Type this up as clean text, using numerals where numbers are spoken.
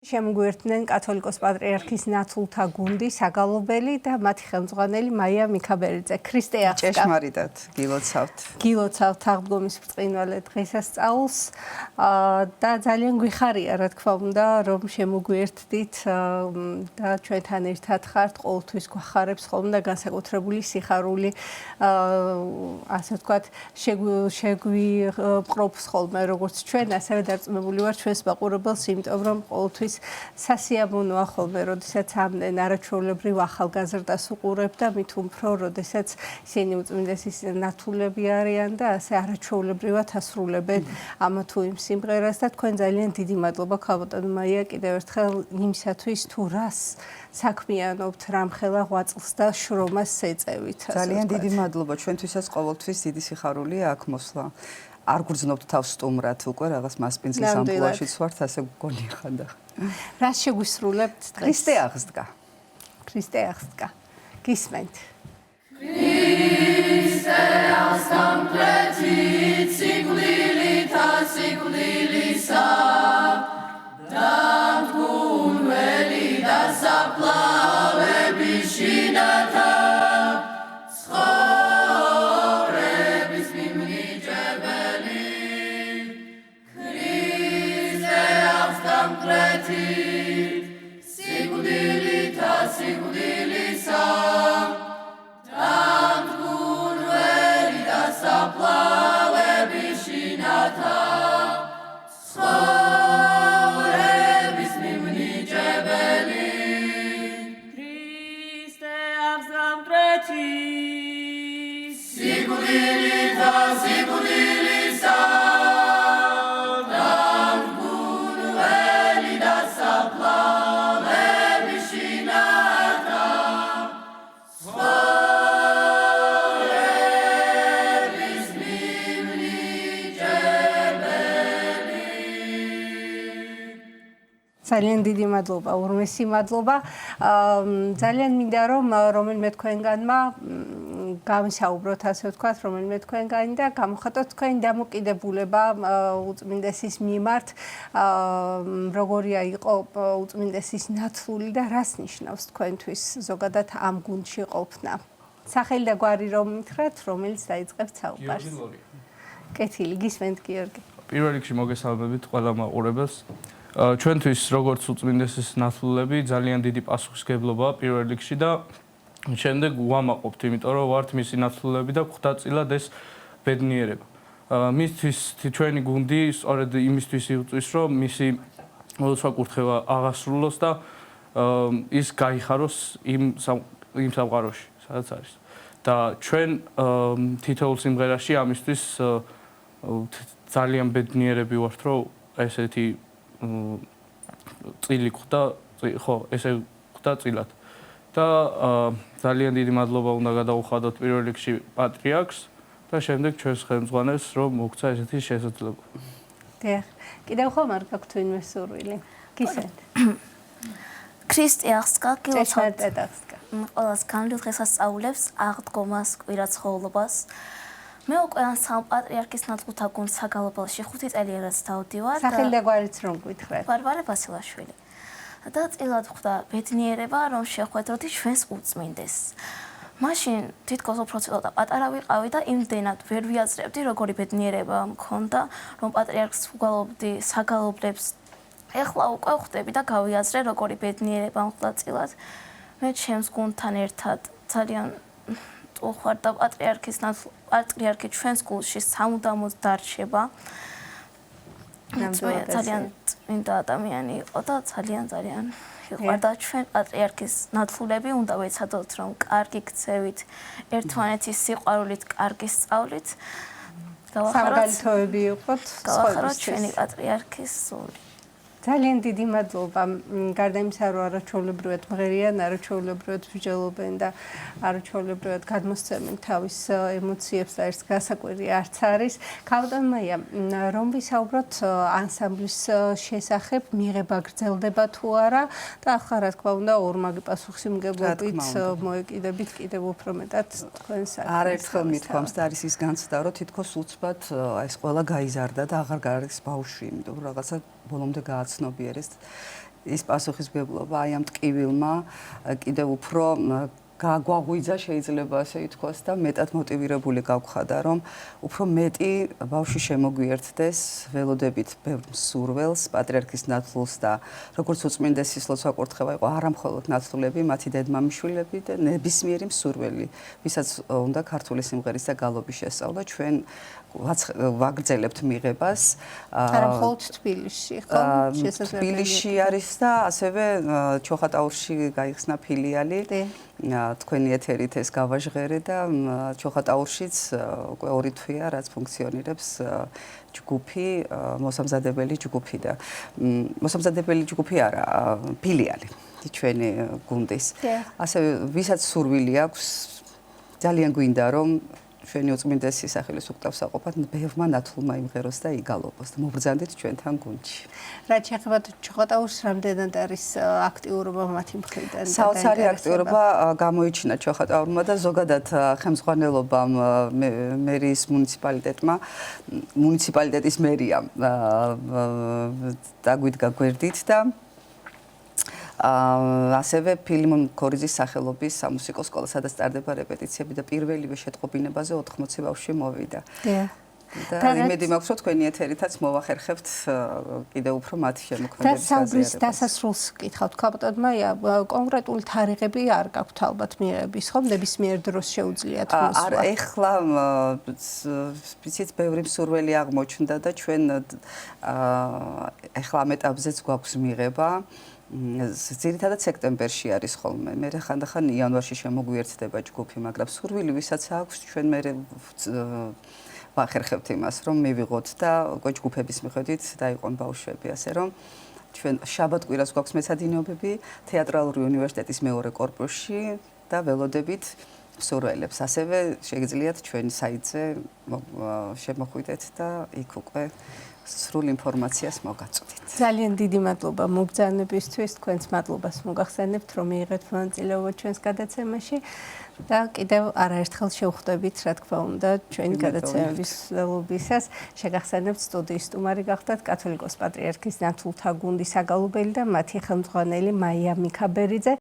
შემოგვიერთდნენ კათოლიკოს პატრიარქის ნათლთა გუნდი, საგალობელი და მათი ხელმძღვანელი მაია მიქაბერიძე. ქრისტე აღსკა. ჭეშმარიტად გილოცავთ. გილოცავთ აღდგომის ბრწყინვალე დღესასწაულს და ძალიან გვიხარია, რა თქმა უნდა, რომ შემოგვიერთდით და ჩვენთან ერთად ხართ, ყოველთვის გვახარებს ხოლმე და განსაკუთრებული სიხარული, ასე ვთქვათ, შეგვიყრობს ხოლმე როგორც ჩვენ, ასევე დარწმუნებული ვარ ჩვენს მაყურებელს, იმიტომ რომ ყოველთვის სასიამოვნოა ხოლმე, როდესაც ამდენ არაჩვეულებრივ ახალგაზრდას უყურებ და მით უფრო, როდესაც ისინი უწმინდესის ნათლები არიან და ასე არაჩვეულებრივად ასრულებენ ამა თუ იმ სიმღერას და თქვენ ძალიან დიდი მადლობა ქალბატონო მაია კიდევ ერთხელ იმისათვის თუ რას საქმიანობთ, რამხელა ღვაწლს და შრომას ეწევით. ძალიან დიდი მადლობა ჩვენთვისაც ყოველთვის დიდი სიხარულია აქ მოსვლა. არ გრძნობთ თავს სტუმრად უკვე რაღაც მასპინძლის ამპლუაშიც ვართ, ასე გგონია ხანდახან. რას შეგვისრულებთ დღეს? ქრისტე აღსდგა. ქრისტე აღსდგა. გისმენთ. ქრისტე აღსდგა მკვეთი სიკვდილითა სიკვდილისა დამდგუნველი და საფლავების შინათა სიკვდილითა სიკვდილისა დამდგუნველი და საფლავების შინათა ცხოვრების მიმნიჭებელი ქრისტე აღსდგა მკვეთი სიკვდილითა სიკვდილისა ძალიან დიდი მადლობა, ურმესი მადლობა. ძალიან მინდა რომ რომელიმე თქვენგანმა გამისაუბროთ, ასე ვთქვათ, რომელიმე თქვენგანი და გამოხატოთ თქვენი დამოკიდებულება უწმინდესის მიმართ, როგორია იყო უწმინდესის ნათლული და რას ნიშნავს თქვენთვის ზოგადად ამ გუნდში ყოფნა. სახელი და გვარი რომ მითხრათ, რომელიც დაიწყებს საუბარს. კეთილი, გისმენთ გიორგი. პირველ რიგში მოგესალმებით ყველა მაყურებელს. ჩვენთვის როგორც უწმინდესის ნათლულები ძალიან დიდი პასუხისმგებლობაა პირველ რიგში და შემდეგ ვამაყობთ, იმიტომ რომ ვართ მისი ნათლულები და ხვდაწილად ეს ბედნიერება. მისთვის ჩვენი გუნდი სწორედ იმისთვის იწვის, რომ მისი მოლოცვა კურთხევა აღასრულოს და ის გაიხაროს იმ სამყაროში, სადაც არის. და ჩვენ თითოეულ სიმღერაში ამისთვის ძალიან ბედნიერები ვართ, რომ ესეთი წილი ხვდა, ხო, ესე ხვდა წილად. და ძალიან დიდი მადლობა უნდა გადავუხადოთ პირველ რიგში პატრიარქს და შემდეგ ჩვენს ხელმძღვანელს, რომ მოგცა ესეთი შესაძლებლობა. დიახ. კიდევ ხომ არ გაქვთ ვინმე სურვილი? გისმენთ. ქრისტე აღსდგა, გილოცავთ. აღსდგა. ყველას განვლილ დღესასწაულებს, აღდგომას, კვირაცხოვლობას. მე უკვე სამ პატრიარქის ნათლთა გუნდს საგალობელში 5 წელი რაც დავდივარ და სახელი და გვარიც რომ გითხრათ. ვარვარე ბასილაშვილი. და წილად ხვდა ბედნიერება, რომ შეხვედროდი ჩვენს უწმინდესს. მაშინ თითქოს უფრო წილად და პატარა ვიყავი და იმდენად ვერ ვიაზრებდი, როგორი ბედნიერება მქონდა, რომ პატრიარქს ვგალობდი, საგალობლებს. ეხლა უკვე ხვდები და გავიაზრე, როგორი ბედნიერება მხვდა წილად. მე ჩემს გუნდთან ერთად ძალიან ვხარ და პატრიარქი ჩვენს გულში სამუდამოდ დარჩება. ძალიან წმინდა ადამიანი იყო და ძალიან იყვარდა ჩვენ პატრიარქის ნათლულები უნდა ვეცადოთ რომ კარგი ქცევით, ერთმანეთის სიყვარულით, კარგი სწავლით სამგალითოები იყოთ გავახაროთ ჩვენი პატრიარქის სული. ძალიან დიდი მადლობა. გარდა იმისა, რომ არაჩვეულებრივად მღერიან, არაჩვეულებრივად ვიჯელობენ და არაჩვეულებრივად გადმოსცემენ თავის ემოციებს და ერთ გასაკვირი არც არის. ქალბატონო მაია, რომ ვისაუბროთ ანსამბლის შესახებ, მიღება გრძელდება თუ არა და ახლა რა თქმა უნდა, ორმაგი პასუხისმგებლობით მოეკიდებით კიდევ უფრო მეტად თქვენ საქმეს. არაერთხელ მithქვამს და არის ის განცდა, რომ თითქოს უცბად ეს ყველა გაიზარდა და აღარ გაარეს ბავშვი, იმიტომ რომ რაღაცა ბოლომდე გააცნობიერეს. ის პასუხისმგებლობა აი ამ ტკივილმა კიდევ უფრო გაგვაღვიძა შეიძლება ასე ითქვას და მეტად მოტივირებული გავხადა რომ უფრო მეტი ბავშვი შემოგვიერთდეს ველოდებით ბევრ მსურველს პატრიარქის ნათლულს და როგორც უწმინდესის ლოცვა-კურთხევა იყო არა მხოლოდ ნათლულები მათი დედმამიშვილები და ნებისმიერი მსურველი ვისაც უნდა ქართული სიმღერის და გალობის შესწავლა ჩვენ ვაგრძელებთ მიღებას არა მხოლოდ თბილისში ხო შესაძლებელია თბილისში არის და ასევე ჩოხატაურში გაიხსნა ფილიალი თქვენი ეთერით ეს გავაჟღერე და ჩოხატაურშიც უკვე 2 თვეა რაც ფუნქციონირებს ჯგუფი მოსამზადებელი ჯგუფი და მოსამზადებელი ჯგუფი არა ფილიალი ჩვენი გუნდის ასევე ვისაც სურვილი აქვს ძალიან გვინდა რომ ჩვენი უწმინდესი სახელის უკტავსაყოფად ბევრმა ნათლულმა იმღეროს და იგალობოს და მობრძანდით ჩვენთან გუნდში. რაც შეეხება ჩოხატაურს რამდენად არის აქტიურობა მათი მხრიდან? საოცარი აქტიურობა გამოიჩინა ჩოხატაურმა და ზოგადად ხელმძღვანელობამ მერიის მუნიციპალიტეტის მერიამ დაგვიდგა გვერდით და ასევე ფილიმონ ქორიძის სახელობის სამუსიკო სკოლა, სადაც ტარდება რეპეტიციები და პირველივე შეტყობინებაზე 80 ბავშვი მოვიდა. და იმედი მაქვს, რომ თქვენი ეთერითაც მოვახერხებთ კიდევ უფრო მათი შემოქმედების საუბრის დასასრულს გითხავთ, ქალბატონმა, კონკრეტული თარიღები არ გაქვთ ალბათ მიღების, ხო? ნებისმიერ დროს შეუძლიათ მოსვლა. არა, ეხლა ვიცით, ბევრი მსურველი აღმოჩნდა და ჩვენ ეხლა ამ ეტაპზეც გვაქვს მიღება. ძირითადად სექტემბერში არის ხოლმე. მე ხანდახან იანვარში შემოგვიერთდება ჯგუფი, მაგრამ სურვილი ვისაც აქვს, ჩვენ მე ვახერხებთ იმას, რომ მივიღოთ და უკვე ჯგუფების მიხედვით დაიყვან ბავშვები, ასე რომ ჩვენ შაბათ-კვირას გვაქვს მეცადინეობები თეატრალური უნივერსიტეტის მეორე კორპუსში და ველოდებით მსურველებს. ასევე შეგიძლიათ ჩვენი საიტზე შემოხვიდეთ და იქ უკვე სრულ ინფორმაციას მოგაწოდით. ძალიან დიდი მადლობა მობრძანებისთვის, თქვენს მადლობას მოგახსენებთ, რომ მიიღეთ მონაწილეობა ჩვენს გადაცემაში და კიდევ არაერთხელ შევხვდებით, რა თქმა უნდა, ჩვენი გადაცემების ველობისას. შეგახსენებთ სტუდიის სტუმარი გახდათ კათოლიკოს პატრიარქის ნათლულთა გუნდის საგალობელი და მათი ხელმძღვანელი მაია მიქაბერიძე.